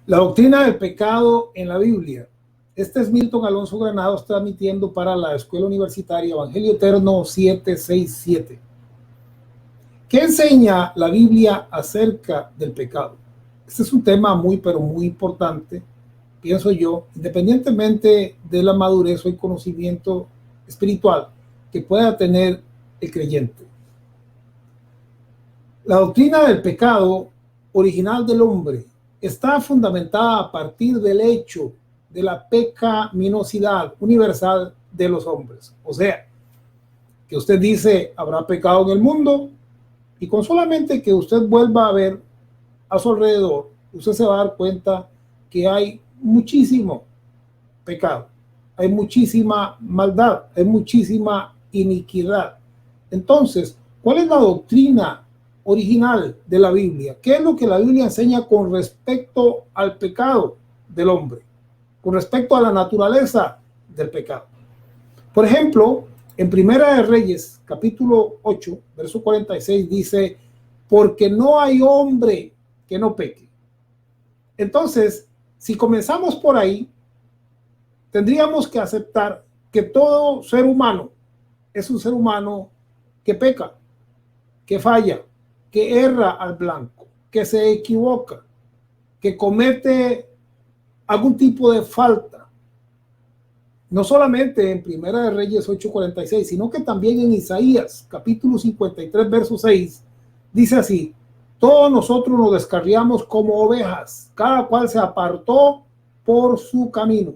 La doctrina del pecado en la Biblia. Este es Milton Alonso Granados transmitiendo para la Escuela Universitaria Evangelio Eterno 767. ¿Qué enseña la Biblia acerca del pecado? Este es un tema muy, pero muy importante, pienso yo, independientemente de la madurez o el conocimiento espiritual que pueda tener el creyente. La doctrina del pecado original del hombre está fundamentada a partir del hecho de la pecaminosidad universal de los hombres. O sea, que usted dice, habrá pecado en el mundo, y con solamente que usted vuelva a ver a su alrededor, usted se va a dar cuenta que hay muchísimo pecado, hay muchísima maldad, hay muchísima iniquidad. Entonces, ¿cuál es la doctrina original de la Biblia? ¿Qué es lo que la Biblia enseña con respecto al pecado del hombre? Con respecto a la naturaleza del pecado. Por ejemplo, en Primera de Reyes, capítulo 8, verso 46, dice, porque no hay hombre que no peque. Entonces, si comenzamos por ahí, tendríamos que aceptar que todo ser humano es un ser humano que peca, que falla, que erra al blanco, que se equivoca, que comete algún tipo de falta. No solamente en Primera de Reyes 8:46, sino que también en Isaías, capítulo 53, verso 6, dice así, todos nosotros nos descarriamos como ovejas, cada cual se apartó por su camino.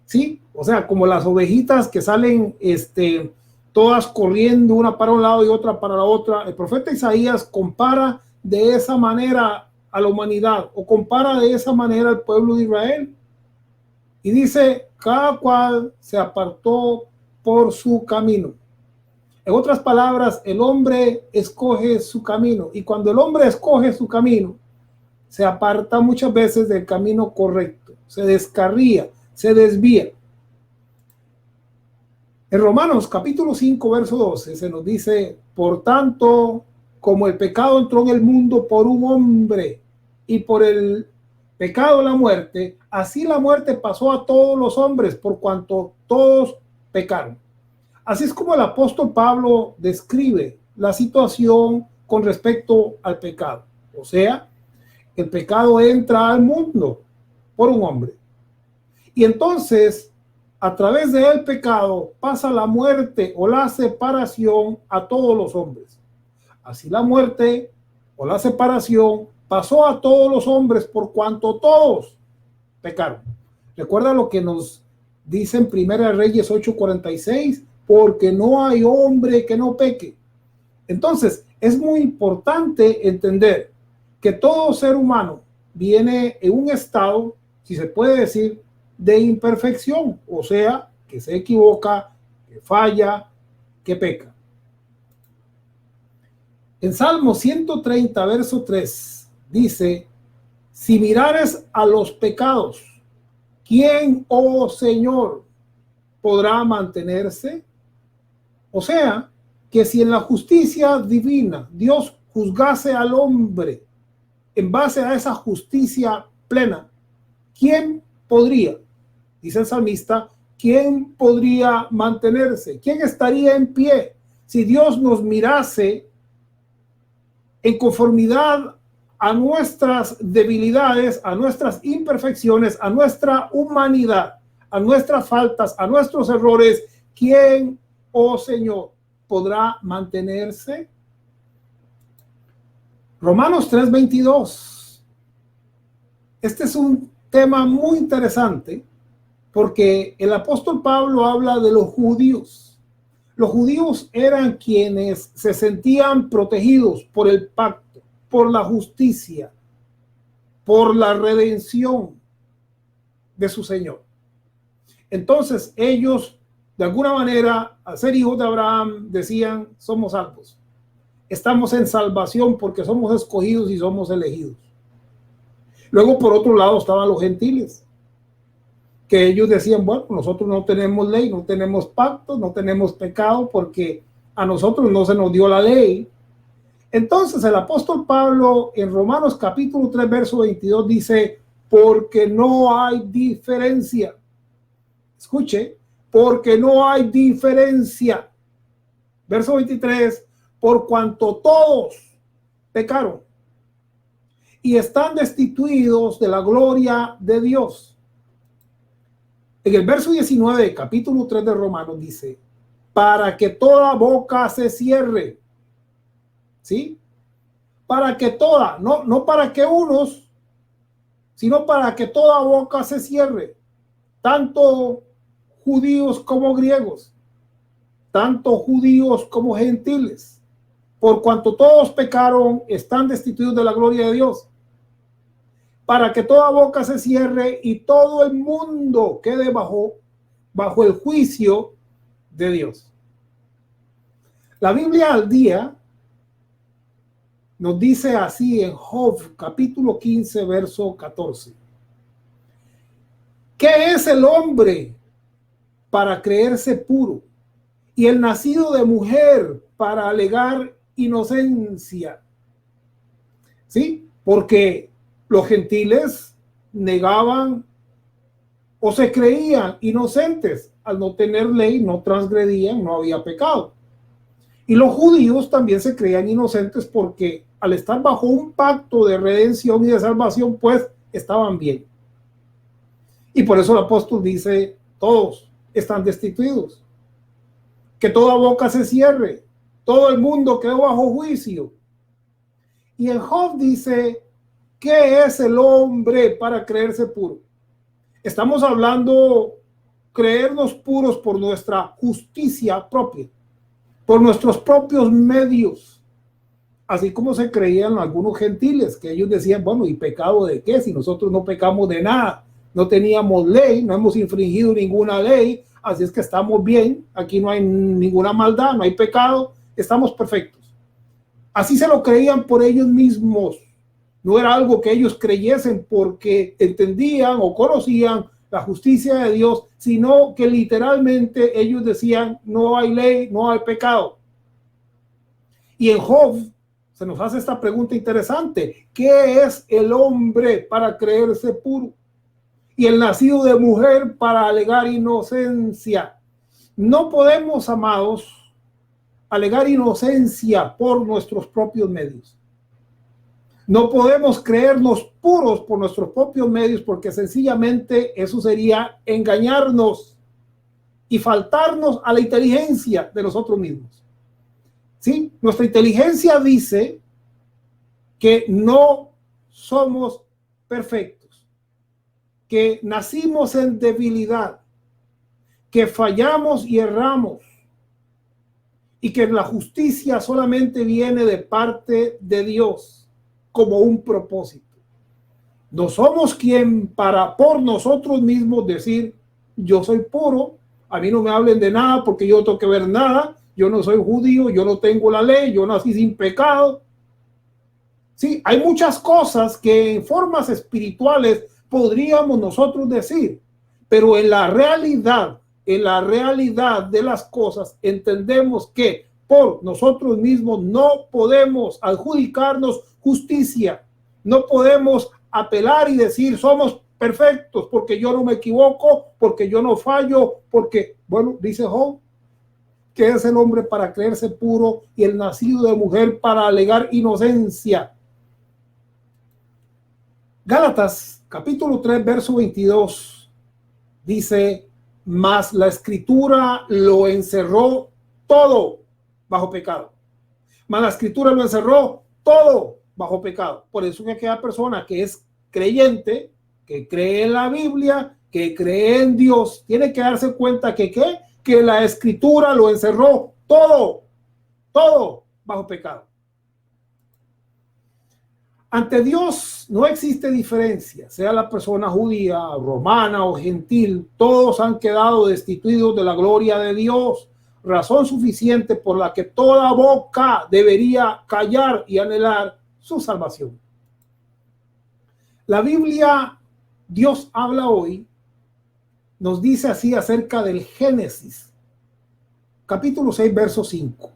¿Sí? O sea, como las ovejitas que salen todas corriendo, una para un lado y otra para la otra. El profeta Isaías compara de esa manera a la humanidad, o compara de esa manera al pueblo de Israel. Y dice, cada cual se apartó por su camino. En otras palabras, el hombre escoge su camino. Y cuando el hombre escoge su camino, se aparta muchas veces del camino correcto. Se descarría, se desvía. En Romanos capítulo 5, verso 12, se nos dice, por tanto, como el pecado entró en el mundo por un hombre y por el pecado la muerte, así la muerte pasó a todos los hombres por cuanto todos pecaron. Así es como el apóstol Pablo describe la situación con respecto al pecado. O sea, el pecado entra al mundo por un hombre. Y entonces, a través del pecado pasa la muerte o la separación a todos los hombres. Así la muerte o la separación pasó a todos los hombres por cuanto todos pecaron. Recuerda lo que nos dice en Primera Reyes 8:46, porque no hay hombre que no peque. Entonces, es muy importante entender que todo ser humano viene en un estado, si se puede decir, de imperfección, o sea, que se equivoca, que falla, que peca. En Salmo 130, verso 3, dice, si mirares a los pecados, ¿quién, oh Señor, podrá mantenerse? O sea, que si en la justicia divina Dios juzgase al hombre en base a esa justicia plena, ¿quién podría? Dice el salmista, ¿quién podría mantenerse? ¿Quién estaría en pie? Si Dios nos mirase en conformidad a nuestras debilidades, a nuestras imperfecciones, a nuestra humanidad, a nuestras faltas, a nuestros errores, ¿quién, oh Señor, podrá mantenerse? Romanos 3:22. Este es un tema muy interesante porque el apóstol Pablo habla de los judíos. Los judíos eran quienes se sentían protegidos por el pacto, por la justicia, por la redención de su Señor. Entonces ellos, de alguna manera, al ser hijos de Abraham, decían, somos salvos. Estamos en salvación porque somos escogidos y somos elegidos. Luego, por otro lado, estaban los gentiles, que ellos decían, bueno, nosotros no tenemos ley, no tenemos pacto, no tenemos pecado, porque a nosotros no se nos dio la ley. Entonces el apóstol Pablo en Romanos capítulo 3, verso 22 dice, porque no hay diferencia. Escuche, porque no hay diferencia. Verso 23, por cuanto todos pecaron y están destituidos de la gloria de Dios. En el verso 19 del capítulo 3 de Romanos dice, para que toda boca se cierre. ¿Sí? Para que toda, no para que unos, sino para que toda boca se cierre, tanto judíos como griegos, tanto judíos como gentiles, por cuanto todos pecaron, están destituidos de la gloria de Dios, para que toda boca se cierre y todo el mundo quede bajo el juicio de Dios. La Biblia al día nos dice así en Job capítulo 15 verso 14. ¿Qué es el hombre para creerse puro y el nacido de mujer para alegar inocencia? ¿Sí? Porque los gentiles negaban o se creían inocentes. Al no tener ley, no transgredían, no había pecado. Y los judíos también se creían inocentes porque al estar bajo un pacto de redención y de salvación, pues estaban bien. Y por eso el apóstol dice, todos están destituidos. Que toda boca se cierre. Todo el mundo quedó bajo juicio. Y en Job dice, ¿qué es el hombre para creerse puro? Estamos hablando creernos puros por nuestra justicia propia, por nuestros propios medios, así como se creían algunos gentiles, que ellos decían, bueno, ¿y pecado de qué? Si nosotros no pecamos de nada, no teníamos ley, no hemos infringido ninguna ley, así es que estamos bien, aquí no hay ninguna maldad, no hay pecado, estamos perfectos. Así se lo creían por ellos mismos, no era algo que ellos creyesen porque entendían o conocían la justicia de Dios, sino que literalmente ellos decían, no hay ley, no hay pecado. Y en Job se nos hace esta pregunta interesante, ¿qué es el hombre para creerse puro? Y el nacido de mujer para alegar inocencia. No podemos, amados, alegar inocencia por nuestros propios medios. No podemos creernos puros por nuestros propios medios porque sencillamente eso sería engañarnos y faltarnos a la inteligencia de nosotros mismos. ¿Sí? Nuestra inteligencia dice que no somos perfectos, que nacimos en debilidad, que fallamos y erramos y que la justicia solamente viene de parte de Dios como un propósito. No somos quien para por nosotros mismos decir yo soy puro, a mí no me hablen de nada porque yo no tengo que ver nada, yo no soy judío, yo no tengo la ley, yo nací sin pecado. Sí, hay muchas cosas que en formas espirituales podríamos nosotros decir, pero en la realidad de las cosas entendemos que por nosotros mismos no podemos adjudicarnos justicia, no podemos apelar y decir somos perfectos porque yo no me equivoco, porque yo no fallo, porque, bueno, dice Job, que es el hombre para creerse puro y el nacido de mujer para alegar inocencia. Gálatas capítulo 3 verso 22 dice, mas la escritura lo encerró todo bajo pecado. Mas la escritura lo encerró todo bajo pecado. Por eso que aquella persona que es creyente, que cree en la Biblia, que cree en Dios, tiene que darse cuenta que la escritura lo encerró todo bajo pecado. Ante Dios no existe diferencia, sea la persona judía, romana o gentil, todos han quedado destituidos de la gloria de Dios, razón suficiente por la que toda boca debería callar y anhelar su salvación. La Biblia, Dios habla hoy, nos dice así acerca del Génesis, capítulo 6, verso 5.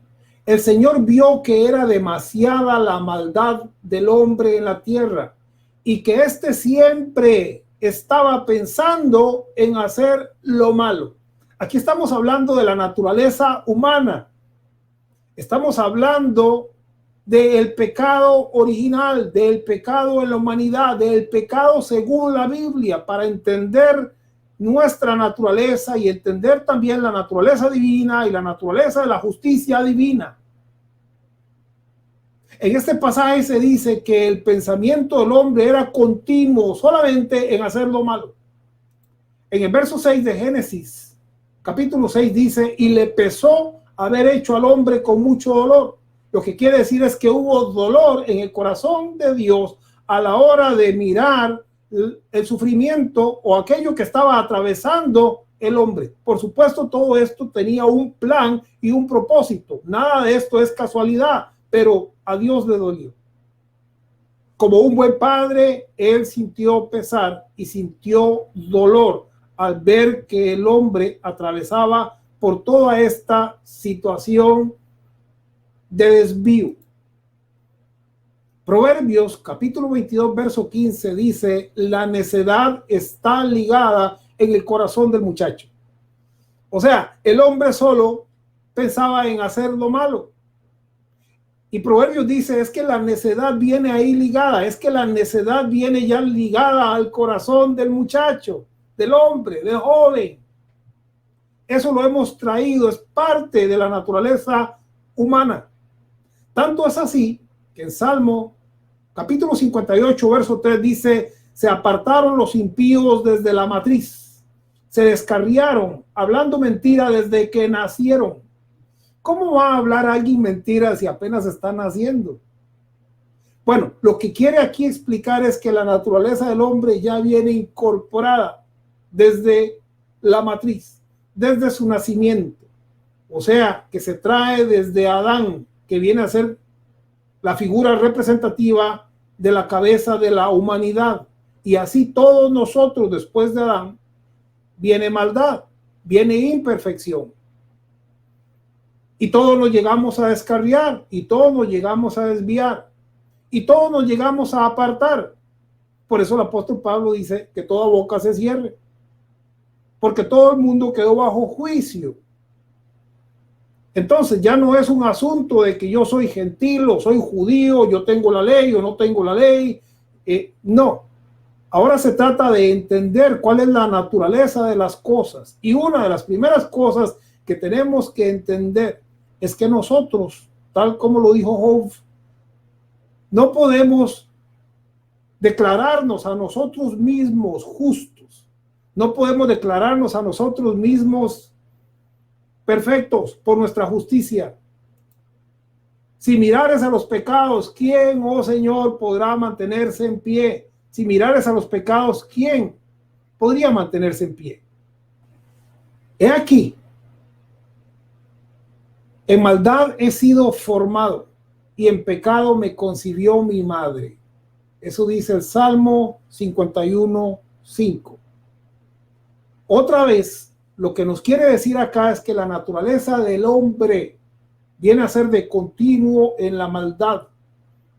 El Señor vio que era demasiada la maldad del hombre en la tierra y que éste siempre estaba pensando en hacer lo malo. Aquí estamos hablando de la naturaleza humana. Estamos hablando del pecado original, del pecado en la humanidad, del pecado según la Biblia, para entender nuestra naturaleza y entender también la naturaleza divina y la naturaleza de la justicia divina. En este pasaje se dice que el pensamiento del hombre era continuo solamente en hacer lo malo. En el verso 6 de Génesis, capítulo 6 dice, y le pesó haber hecho al hombre con mucho dolor. Lo que quiere decir es que hubo dolor en el corazón de Dios a la hora de mirar el sufrimiento o aquello que estaba atravesando el hombre. Por supuesto, todo esto tenía un plan y un propósito. Nada de esto es casualidad, pero a Dios le dolió. Como un buen padre, él sintió pesar y sintió dolor al ver que el hombre atravesaba por toda esta situación de desvío. Proverbios capítulo 22 verso 15 dice, la necedad está ligada en el corazón del muchacho. O sea, el hombre solo pensaba en hacer lo malo. Y Proverbios dice, es que la necedad viene ahí ligada, es que la necedad viene ya ligada al corazón del muchacho, del hombre, del joven. Eso lo hemos traído, es parte de la naturaleza humana. Tanto es así que en Salmo capítulo 58, verso 3 dice, se apartaron los impíos desde la matriz, se descarriaron, hablando mentira desde que nacieron. ¿Cómo va a hablar alguien mentira si apenas está naciendo? Bueno, lo que quiere aquí explicar es que la naturaleza del hombre ya viene incorporada desde la matriz, desde su nacimiento. O sea, que se trae desde Adán, que viene a ser la figura representativa de la cabeza de la humanidad. Y así todos nosotros, después de Adán, viene maldad, viene imperfección. Y todos nos llegamos a descarriar, y todos nos llegamos a desviar, y todos nos llegamos a apartar. Por eso el apóstol Pablo dice que toda boca se cierre, porque todo el mundo quedó bajo juicio. Entonces ya no es un asunto de que yo soy gentil o soy judío, yo tengo la ley o no tengo la ley. No, ahora se trata de entender cuál es la naturaleza de las cosas. Y una de las primeras cosas que tenemos que entender es que nosotros, tal como lo dijo Job, no podemos declararnos a nosotros mismos justos. No podemos declararnos a nosotros mismos perfectos por nuestra justicia. Si mirares a los pecados, ¿quién, oh Señor, podrá mantenerse en pie? Si mirares a los pecados, ¿quién podría mantenerse en pie? He aquí, en maldad he sido formado y en pecado me concibió mi madre. Eso dice el Salmo 51:5. Otra vez, lo que nos quiere decir acá es que la naturaleza del hombre viene a ser de continuo en la maldad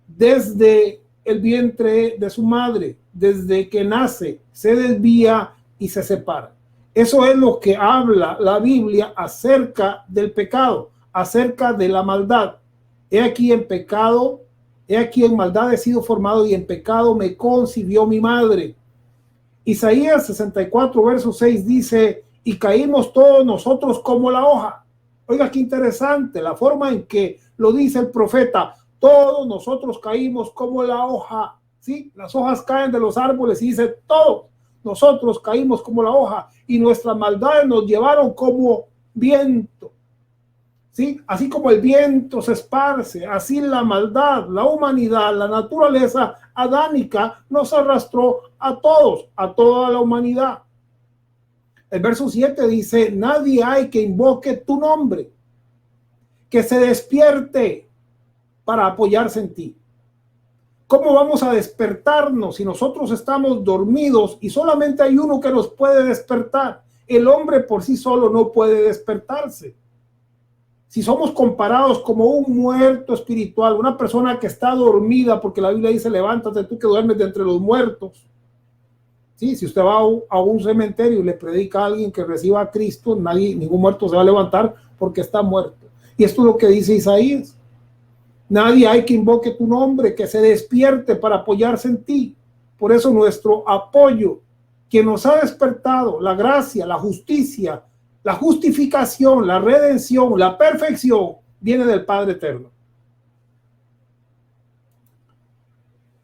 desde el vientre de su madre, desde que nace, se desvía y se separa. Eso es lo que habla la Biblia acerca del pecado, acerca de la maldad. He aquí en pecado, he aquí en maldad he sido formado y en pecado me concibió mi madre. Isaías 64, verso 6 dice, y caímos todos nosotros como la hoja. Oiga, qué interesante la forma en que lo dice el profeta. Todos nosotros caímos como la hoja. ¿Sí? Las hojas caen de los árboles y dice, todos nosotros caímos como la hoja y nuestras maldades nos llevaron como viento. ¿Sí? Así como el viento se esparce, así la maldad, la humanidad, la naturaleza adánica nos arrastró a todos, a toda la humanidad. El verso 7 dice, nadie hay que invoque tu nombre, que se despierte para apoyarse en ti. ¿Cómo vamos a despertarnos si nosotros estamos dormidos y solamente hay uno que nos puede despertar? El hombre por sí solo no puede despertarse. si somos comparados como un muerto espiritual, una persona que está dormida, porque la Biblia dice, levántate tú que duermes de entre los muertos. Sí, si usted va a un cementerio y le predica a alguien que reciba a Cristo, ningún muerto se va a levantar porque está muerto. Y esto es lo que dice Isaías. Nadie hay que invoque tu nombre, que se despierte para apoyarse en ti. Por eso nuestro apoyo, quien nos ha despertado, la gracia, la justicia, la justificación, la redención, la perfección, viene del Padre Eterno.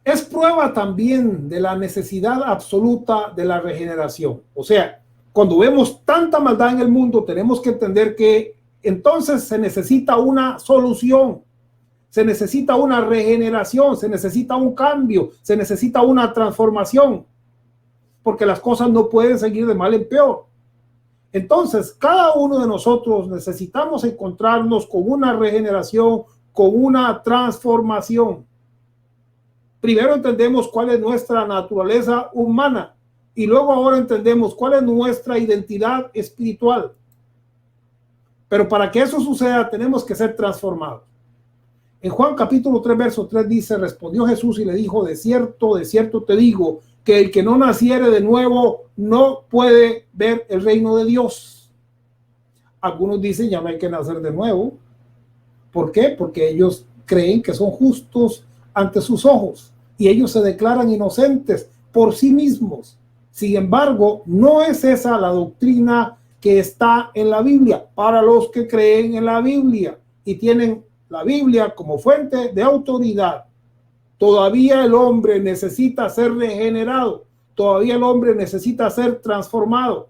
Es prueba también de la necesidad absoluta de la regeneración. O sea, cuando vemos tanta maldad en el mundo, tenemos que entender que entonces se necesita una solución, se necesita una regeneración, se necesita un cambio, se necesita una transformación, porque las cosas no pueden seguir de mal en peor. Entonces, cada uno de nosotros necesitamos encontrarnos con una regeneración, con una transformación. Primero entendemos cuál es nuestra naturaleza humana y luego ahora entendemos cuál es nuestra identidad espiritual. Pero para que eso suceda tenemos que ser transformados. En Juan capítulo 3, verso 3 dice, respondió Jesús y le dijo, de cierto te digo, que el que no naciere de nuevo no puede ver el reino de Dios. Algunos dicen, ya no hay que nacer de nuevo. ¿Por qué? Porque ellos creen que son justos ante sus ojos y ellos se declaran inocentes por sí mismos. Sin embargo, no es esa la doctrina que está en la Biblia para los que creen en la Biblia y tienen la Biblia como fuente de autoridad. Todavía el hombre necesita ser regenerado, todavía el hombre necesita ser transformado.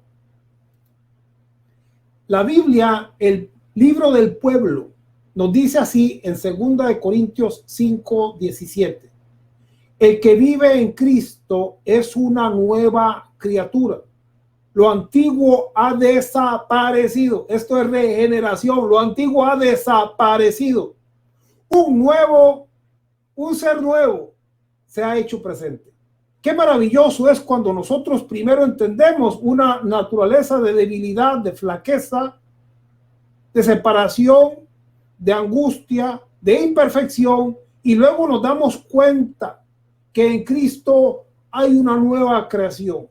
La Biblia, el libro del pueblo, nos dice así en 2 Corintios 5:17. El que vive en Cristo es una nueva criatura. Lo antiguo ha desaparecido. Esto es regeneración. Lo antiguo ha desaparecido. Un ser nuevo se ha hecho presente. Qué maravilloso es cuando nosotros primero entendemos una naturaleza de debilidad, de flaqueza, de separación, de angustia, de imperfección, y luego nos damos cuenta que en Cristo hay una nueva creación,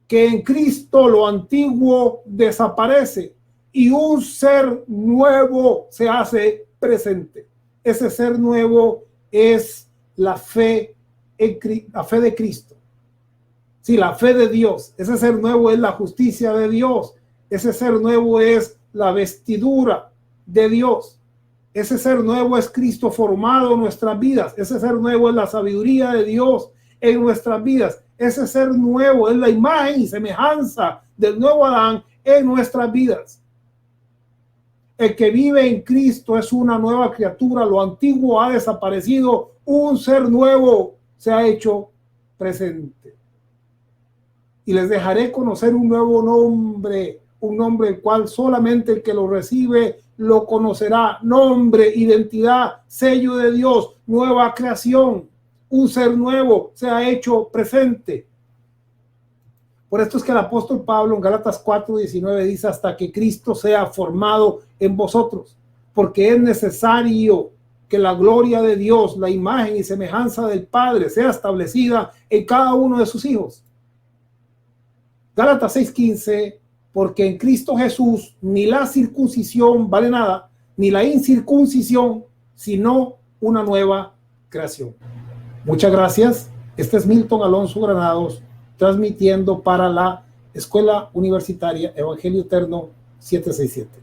que en Cristo lo antiguo desaparece y un ser nuevo se hace presente. Ese ser nuevo es la fe de Cristo. Sí, la fe de Dios. Ese ser nuevo es la justicia de Dios. Ese ser nuevo es la vestidura de Dios. Ese ser nuevo es Cristo formado en nuestras vidas. Ese ser nuevo es la sabiduría de Dios en nuestras vidas. Ese ser nuevo es la imagen y semejanza del nuevo Adán en nuestras vidas. El que vive en Cristo es una nueva criatura. Lo antiguo ha desaparecido. Un ser nuevo se ha hecho presente. Y les dejaré conocer un nuevo nombre, un nombre el cual solamente el que lo recibe lo conocerá. Nombre, identidad, sello de Dios, nueva creación. Un ser nuevo se ha hecho presente. Por esto es que el apóstol Pablo en Gálatas 4:19 dice, hasta que Cristo sea formado en vosotros, porque es necesario que la gloria de Dios, la imagen y semejanza del Padre sea establecida en cada uno de sus hijos. Gálatas 6:15, porque en Cristo Jesús ni la circuncisión vale nada, ni la incircuncisión, sino una nueva creación. Muchas gracias. Este es Milton Alonso Granados, transmitiendo para la Escuela Universitaria Evangelio Eterno 767.